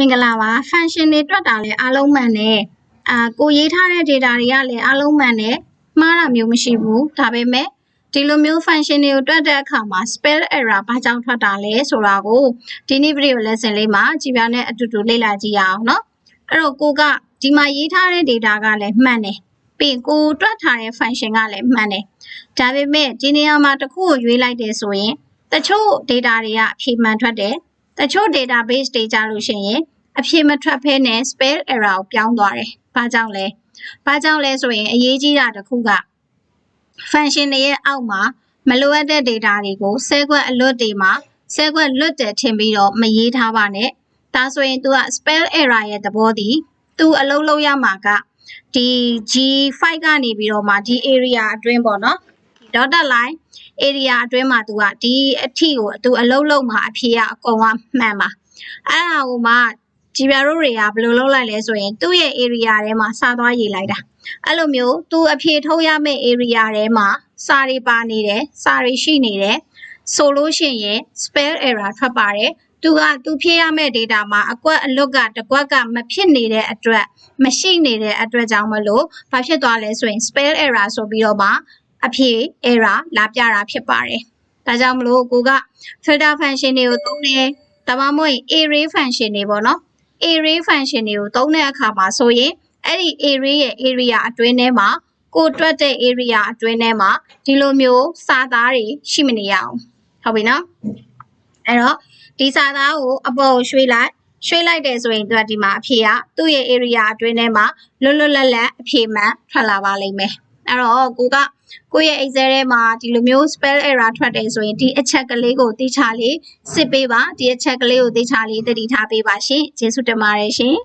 င်္ဂလာပါ function တွေတွက်တာလဲအားလုံးမှန်တယ်ကိုရေးထားတဲ့ data တွေကလည်းအားလုံးမှန်တယ်မှားတာမျိုးမရှိဘူးဒါပေမဲ့ဒီလိုမျိုး function တွေကိုတွက်တဲ့အခါမှာ spell error ဘာကြောင့်ထွက်တာလဲဆိုတာကိုဒီနေ့ video lesson လေးမှာကြည်ပြနဲ့အတူတူလေ့လာကြည့်ရအောင်เนาะအဲ့တော့ကိုကဒီမှာရေးထားတဲ့ data ကလည်းမှန်တယ်ပြီးကိုတွက်ထားတဲ့ function ကလည်းမှန်တယ်ဒါပေမဲ့ဒီနေရာမှာတစ်ခုကိုရွေးလိုက်တယ်ဆိုရင်တချို့ data တွေကအဖြေမှန်ထွက်တယ်တချို့ database တွေကြလို့ရှိရင်အဖြေမထွက်ဖဲနဲ့ spell error ကိုပြောင်းသွားတယ်။ဘာကြောင့်လဲဆိုရင်အရေးကြီးတာတစ်ခုက function တွေရဲ့အောက်မှာမလိုအပ်တဲ့ data တွေကိုဆဲခွက်အလွတ်တွေမှာဆဲခွက်လွတ်တယ်ထင်ပြီးတော့မရေးထားပါနဲ့။ဒါဆိုရင် तू က spell error ရဲ့သဘောတည် तू အလုပ်လုပ်ရမှာကဒီ G5 ကနေပြီးတော့မှဒီ area အတွင်းပေါ့နော်။ dotted line area အတွင်းမှာ तू ကဒီအထိကို तू အလုပ်လုပ်မှာအဖြေကအကုန်ကမှန်ပါ။အဲ့ဒါကိုမှကြည်ပြတို့တွေကဘယ်လိုလုပ်လိုက်လဲဆိုရင်သူ့ရဲ့ area ထဲမှာစာသွားရေးလိုက်တာအဲ့လိုမျိုးသူအဖြေထုတ်ရမယ့် area ထဲမှာစာတွေပါနေတယ်စာတွေရှိနေတယ်ဆိုလို့ရှိရင် spell error ထွက်ပါတယ်သူဖြည့်ရမယ့် data မှာအကွက်အလွတ်ကတစ်ကွက်ကမဖြစ်နေတဲ့အတွက်မရှိနေတဲ့အတွက်ကြောင့်မလို့ဘာဖြစ်သွားလဲဆိုရင် spell error ဆိုပြီးတော့မှအဖြေ error လာပြတာဖြစ်ပါတယ်ဒါကြောင့်မလို့ကိုက filter function တွေကိုသုံးတယ်ဒါမှမဟုတ် array function တွေပေါ့နော် array function တွေကိုသုံးတဲ့အခါမှာဆိုရင်အဲ့ဒီ array ရဲ့ area အတွင်းထဲမှာကိုတွက်တဲ့ area အတွင်းထဲမှာဒီလိုမျိုးစာသားတွေရှိမနေရအောင်ဟုတ်ပြီနော်အဲ့တော့ဒီစာသားကိုအပေါ်ရွှေ့လိုက်တယ်ဆိုရင်သူကဒီမှာအဖြေကသူ့ရဲ့ area အတွင်းထဲမှာလွတ်လွတ်လပ်လပ်အဖြေမှန်ထွက်လာပါလိမ့်မယ်အဲ့တော့ကိုရဲ့ Excel ထဲမှာဒီလိုမျိုး spell error ထွက်တယ်ဆိုရင်ဒီအချက်ကလေးကိုသိချလေးစစ်ပေးပါဒီအချက်ကလေးကိုသိချလေးသတိထားပေးပါရှင်ကျေးဇူးတင်ပါတယ်ရှင်